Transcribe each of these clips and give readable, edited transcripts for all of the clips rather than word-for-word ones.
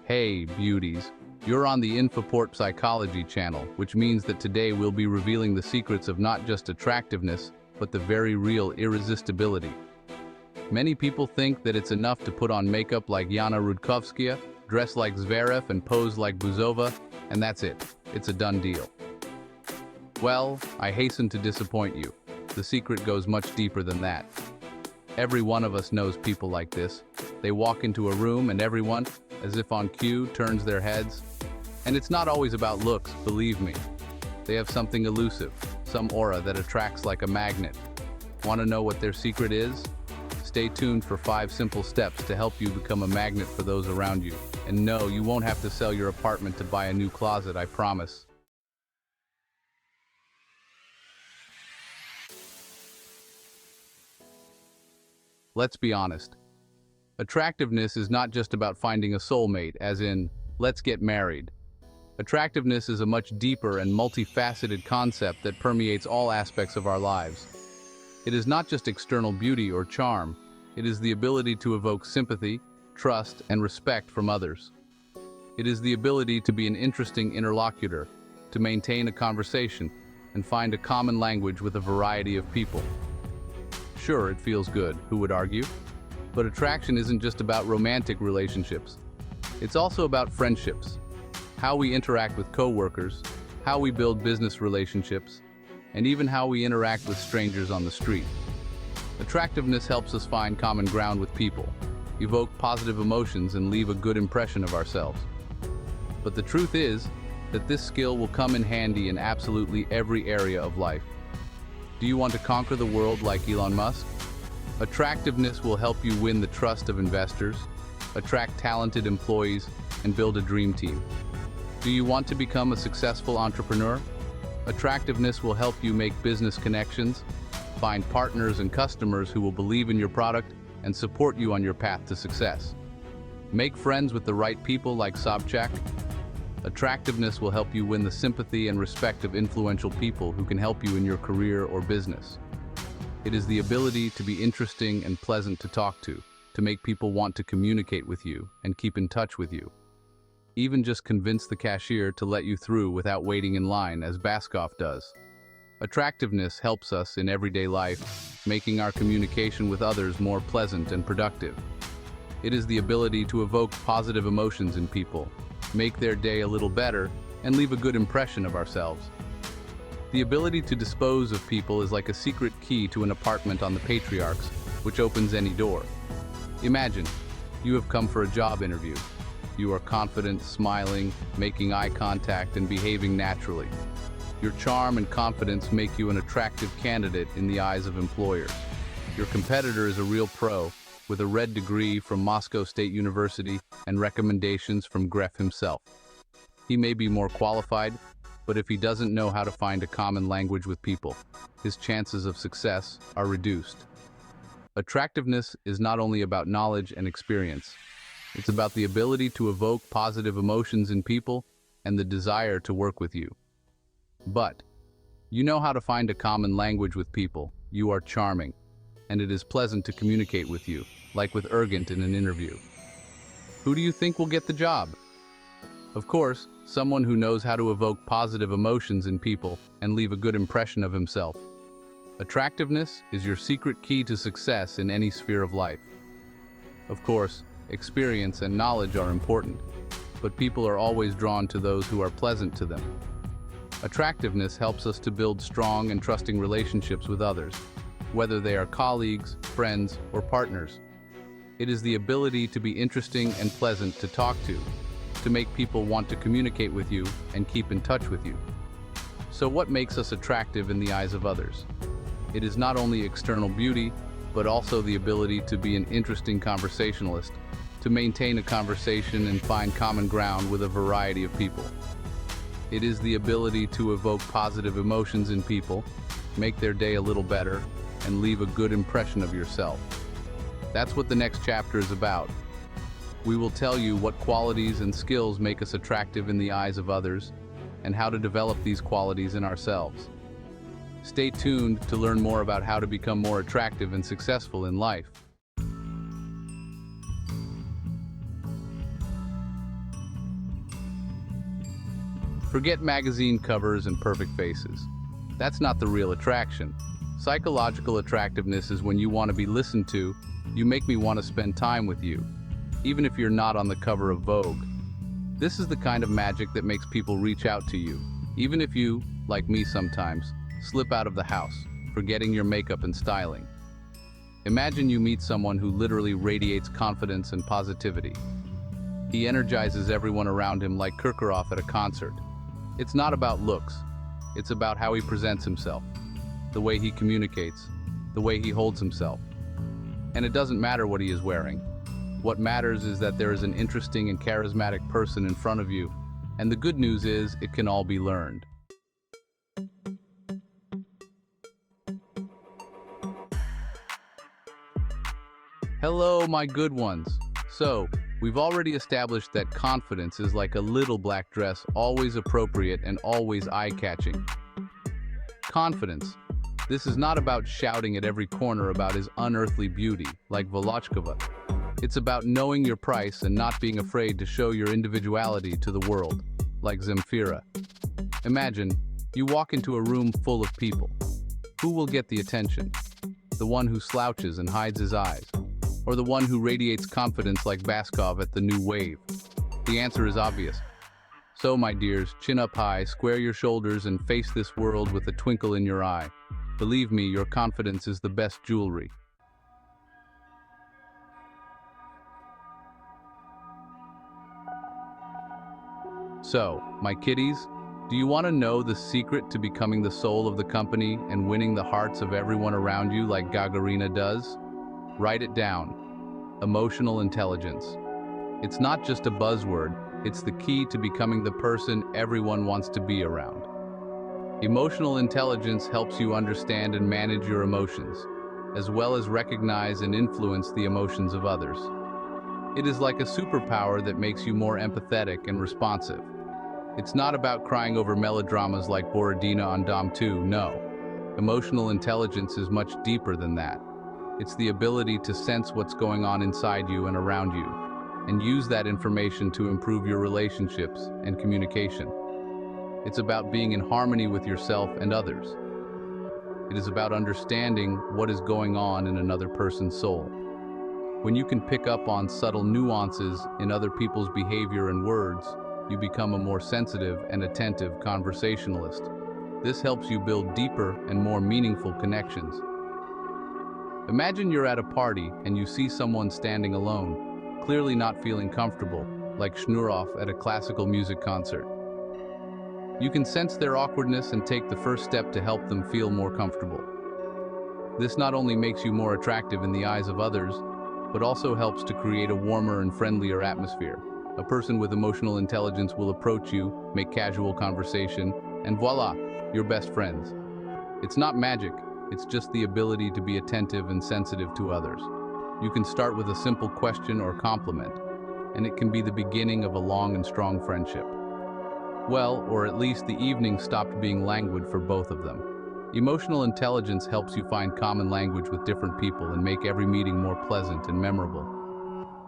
Hey, beauties. You're on the Psychology channel, which means that today we'll be revealing the secrets of not just attractiveness, but the very real irresistibility. Many people think that it's enough to put on makeup like Yana Rudkovskaya, dress like Zverev, and pose like Buzova, and that's it. It's a done deal. Well, I hasten to disappoint you. The secret goes much deeper than that. Every one of us knows people like this. They walk into a room and everyone, as if on cue, turns their heads. And it's not always about looks, believe me. They have something elusive, some aura that attracts like a magnet. Want to know what their secret is? Stay tuned for 5 simple steps to help you become a magnet for those around you. And no, you won't have to sell your apartment to buy a new closet, I promise. Let's be honest. Attractiveness is not just about finding a soulmate, as in, let's get married. Attractiveness is a much deeper and multifaceted concept that permeates all aspects of our lives. It is not just external beauty or charm, it is the ability to evoke sympathy, trust, and respect from others. It is the ability to be an interesting interlocutor, to maintain a conversation, and find a common language with a variety of people. Sure, it feels good, who would argue? But attraction isn't just about romantic relationships. It's also about friendships, how we interact with coworkers, how we build business relationships, and even how we interact with strangers on the street. Attractiveness helps us find common ground with people, evoke positive emotions, and leave a good impression of ourselves. But the truth is that this skill will come in handy in absolutely every area of life. Do you want to conquer the world like Elon Musk? Attractiveness will help you win the trust of investors, attract talented employees, and build a dream team. Do you want to become a successful entrepreneur? Attractiveness will help you make business connections, find partners and customers who will believe in your product and support you on your path to success. Make friends with the right people like Sobchak. Attractiveness will help you win the sympathy and respect of influential people who can help you in your career or business. It is the ability to be interesting and pleasant to talk to make people want to communicate with you and keep in touch with you. Even just convince the cashier to let you through without waiting in line, as Baskov does. Attractiveness helps us in everyday life, making our communication with others more pleasant and productive. It is the ability to evoke positive emotions in people, make their day a little better, and leave a good impression of ourselves. The ability to dispose of people is like a secret key to an apartment on the Patriarchs, which opens any door. Imagine, you have come for a job interview. You are confident, smiling, making eye contact, and behaving naturally. Your charm and confidence make you an attractive candidate in the eyes of employers. Your competitor is a real pro, with a red degree from Moscow State University and recommendations from Gref himself. He may be more qualified, but if he doesn't know how to find a common language with people, his chances of success are reduced. Attractiveness is not only about knowledge and experience. It's about the ability to evoke positive emotions in people and the desire to work with you. But you know how to find a common language with people. You are charming, and it is pleasant to communicate with you, like with Urgent in an interview. Who do you think will get the job? Of course, someone who knows how to evoke positive emotions in people and leave a good impression of himself. Attractiveness is your secret key to success in any sphere of life. Of course, experience and knowledge are important, but people are always drawn to those who are pleasant to them. Attractiveness helps us to build strong and trusting relationships with others, whether they are colleagues, friends, or partners. It is the ability to be interesting and pleasant to talk to make people want to communicate with you and keep in touch with you. So what makes us attractive in the eyes of others? It is not only external beauty, but also the ability to be an interesting conversationalist, to maintain a conversation and find common ground with a variety of people. It is the ability to evoke positive emotions in people, make their day a little better, and leave a good impression of yourself. That's what the next chapter is about. We will tell you what qualities and skills make us attractive in the eyes of others, and how to develop these qualities in ourselves. Stay tuned to learn more about how to become more attractive and successful in life. Forget magazine covers and perfect faces. That's not the real attraction. Psychological attractiveness is when you want to be listened to, you make me want to spend time with you, even if you're not on the cover of Vogue. This is the kind of magic that makes people reach out to you, even if you, like me sometimes, slip out of the house, forgetting your makeup and styling. Imagine you meet someone who literally radiates confidence and positivity. He energizes everyone around him like Kirkorov at a concert. It's not about looks, it's about how he presents himself, the way he communicates, the way he holds himself. And it doesn't matter what he is wearing. What matters is that there is an interesting and charismatic person in front of you, and the good news is it can all be learned. Hello, my good ones. So, we've already established that confidence is like a little black dress, always appropriate and always eye-catching. Confidence. This is not about shouting at every corner about his unearthly beauty, like Volodkova. It's about knowing your price and not being afraid to show your individuality to the world, like Zemfira. Imagine, you walk into a room full of people. Who will get the attention? The one who slouches and hides his eyes? Or the one who radiates confidence like Baskov at the new wave? The answer is obvious. So, my dears, chin up high, square your shoulders, and face this world with a twinkle in your eye. Believe me, your confidence is the best jewelry. So, my kiddies, do you want to know the secret to becoming the soul of the company and winning the hearts of everyone around you like Gagarina does? Write it down. Emotional intelligence. It's not just a buzzword, it's the key to becoming the person everyone wants to be around. Emotional intelligence helps you understand and manage your emotions, as well as recognize and influence the emotions of others. It is like a superpower that makes you more empathetic and responsive. It's not about crying over melodramas like Borodina on Dom 2, no. Emotional intelligence is much deeper than that. It's the ability to sense what's going on inside you and around you, and use that information to improve your relationships and communication. It's about being in harmony with yourself and others. It is about understanding what is going on in another person's soul. When you can pick up on subtle nuances in other people's behavior and words, you become a more sensitive and attentive conversationalist. This helps you build deeper and more meaningful connections. Imagine you're at a party and you see someone standing alone, clearly not feeling comfortable, like Shnurov at a classical music concert. You can sense their awkwardness and take the first step to help them feel more comfortable. This not only makes you more attractive in the eyes of others, but also helps to create a warmer and friendlier atmosphere. A person with emotional intelligence will approach you, make casual conversation, and voila, you're best friends. It's not magic, it's just the ability to be attentive and sensitive to others. You can start with a simple question or compliment, and it can be the beginning of a long and strong friendship. Well, or at least the evening stopped being languid for both of them. Emotional intelligence helps you find common language with different people and make every meeting more pleasant and memorable.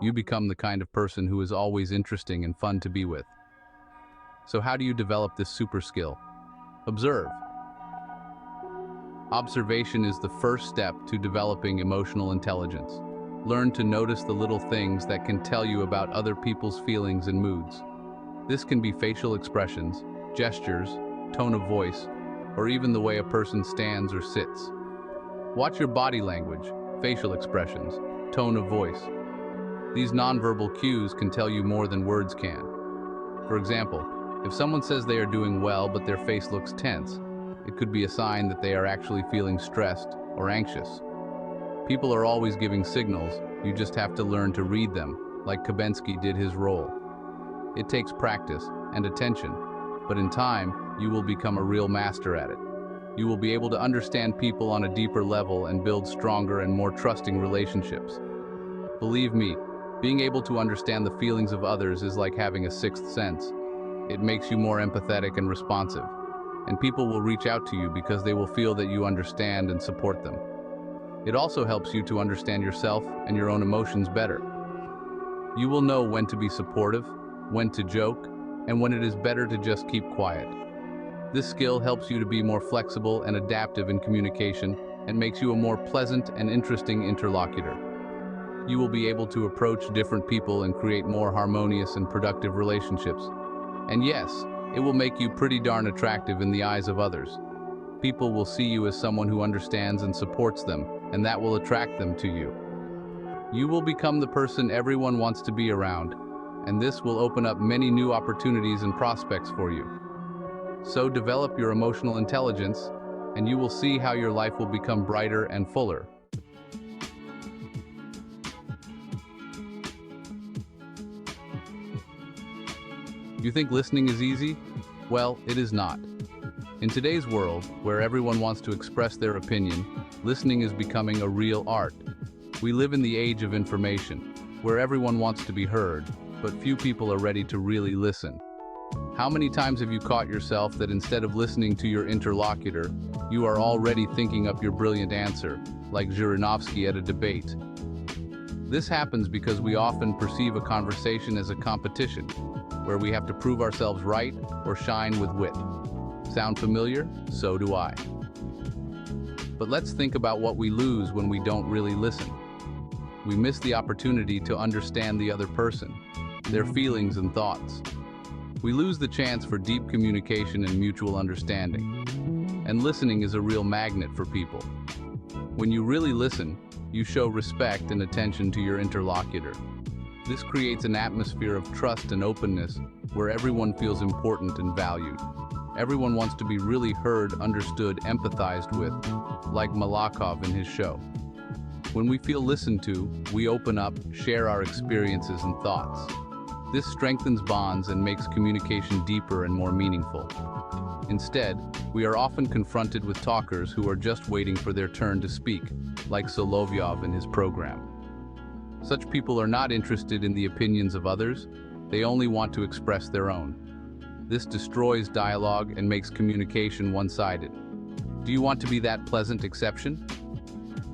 You become the kind of person who is always interesting and fun to be with. So how do you develop this super skill? Observe. Observation is the first step to developing emotional intelligence. Learn to notice the little things that can tell you about other people's feelings and moods. This can be facial expressions, gestures, tone of voice, or even the way a person stands or sits. Watch your body language, facial expressions, tone of voice. These nonverbal cues can tell you more than words can. For example, if someone says they are doing well but their face looks tense, it could be a sign that they are actually feeling stressed or anxious. People are always giving signals, you just have to learn to read them, like Kabensky did his role. It takes practice and attention, but in time, you will become a real master at it. You will be able to understand people on a deeper level and build stronger and more trusting relationships. Believe me, being able to understand the feelings of others is like having a sixth sense. It makes you more empathetic and responsive, and people will reach out to you because they will feel that you understand and support them. It also helps you to understand yourself and your own emotions better. You will know when to be supportive, when to joke, and when it is better to just keep quiet. This skill helps you to be more flexible and adaptive in communication and makes you a more pleasant and interesting interlocutor. You will be able to approach different people and create more harmonious and productive relationships. And yes, it will make you pretty darn attractive in the eyes of others. People will see you as someone who understands and supports them, and that will attract them to you. You will become the person everyone wants to be around, and this will open up many new opportunities and prospects for you. So develop your emotional intelligence, and you will see how your life will become brighter and fuller. You think listening is easy? Well, it is not. In today's world, where everyone wants to express their opinion, listening is becoming a real art. We live in the age of information, where everyone wants to be heard, but few people are ready to really listen. How many times have you caught yourself that instead of listening to your interlocutor, you are already thinking up your brilliant answer, like Zhirinovsky at a debate? This happens because we often perceive a conversation as a competition, where we have to prove ourselves right or shine with wit. Sound familiar? So do I. But let's think about what we lose when we don't really listen. We miss the opportunity to understand the other person, their feelings and thoughts. We lose the chance for deep communication and mutual understanding. And listening is a real magnet for people. When you really listen, you show respect and attention to your interlocutor. This creates an atmosphere of trust and openness where everyone feels important and valued. Everyone wants to be really heard, understood, empathized with, like Malakhov in his show. When we feel listened to, we open up, share our experiences and thoughts. This strengthens bonds and makes communication deeper and more meaningful. Instead, we are often confronted with talkers who are just waiting for their turn to speak, like Solovyov in his program. Such people are not interested in the opinions of others, they only want to express their own. This destroys dialogue and makes communication one-sided. Do you want to be that pleasant exception?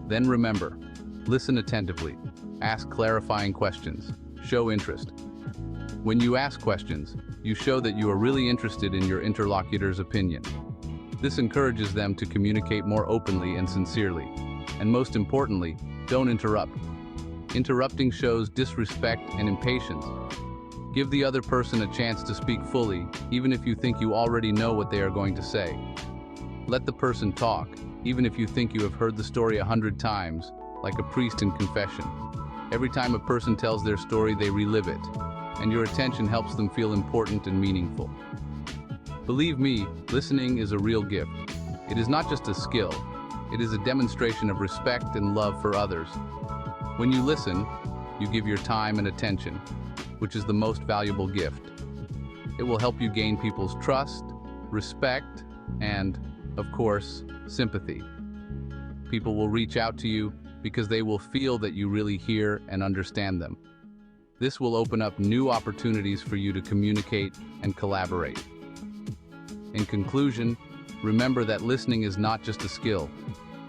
Then remember, listen attentively, ask clarifying questions, show interest. When you ask questions, you show that you are really interested in your interlocutor's opinion. This encourages them to communicate more openly and sincerely. And most importantly, don't interrupt. Interrupting shows disrespect and impatience. Give the other person a chance to speak fully, even if you think you already know what they are going to say. Let the person talk, even if you think you have heard the story 100 times, like a priest in confession. Every time a person tells their story, they relive it, and your attention helps them feel important and meaningful. Believe me, listening is a real gift. It is not just a skill, it is a demonstration of respect and love for others. When you listen, you give your time and attention, which is the most valuable gift. It will help you gain people's trust, respect, and, of course, sympathy. People will reach out to you because they will feel that you really hear and understand them. This will open up new opportunities for you to communicate and collaborate. In conclusion, remember that listening is not just a skill.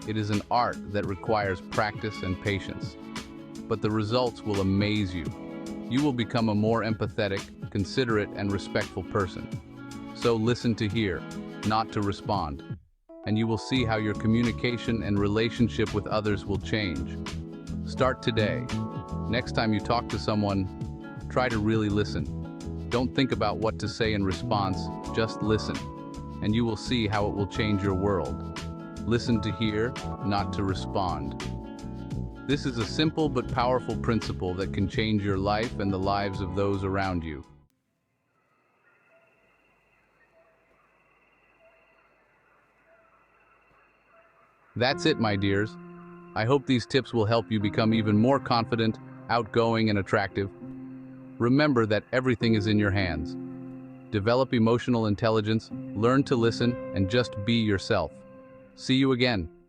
It is an art that requires practice and patience. But the results will amaze you. You will become a more empathetic, considerate, and respectful person. So listen to hear, not to respond. And you will see how your communication and relationship with others will change. Start today. Next time you talk to someone, try to really listen. Don't think about what to say in response, just listen. And you will see how it will change your world. Listen to hear, not to respond. This is a simple but powerful principle that can change your life and the lives of those around you. That's it, my dears. I hope these tips will help you become even more confident, outgoing, and attractive. Remember that everything is in your hands. Develop emotional intelligence, learn to listen, and just be yourself. See you again.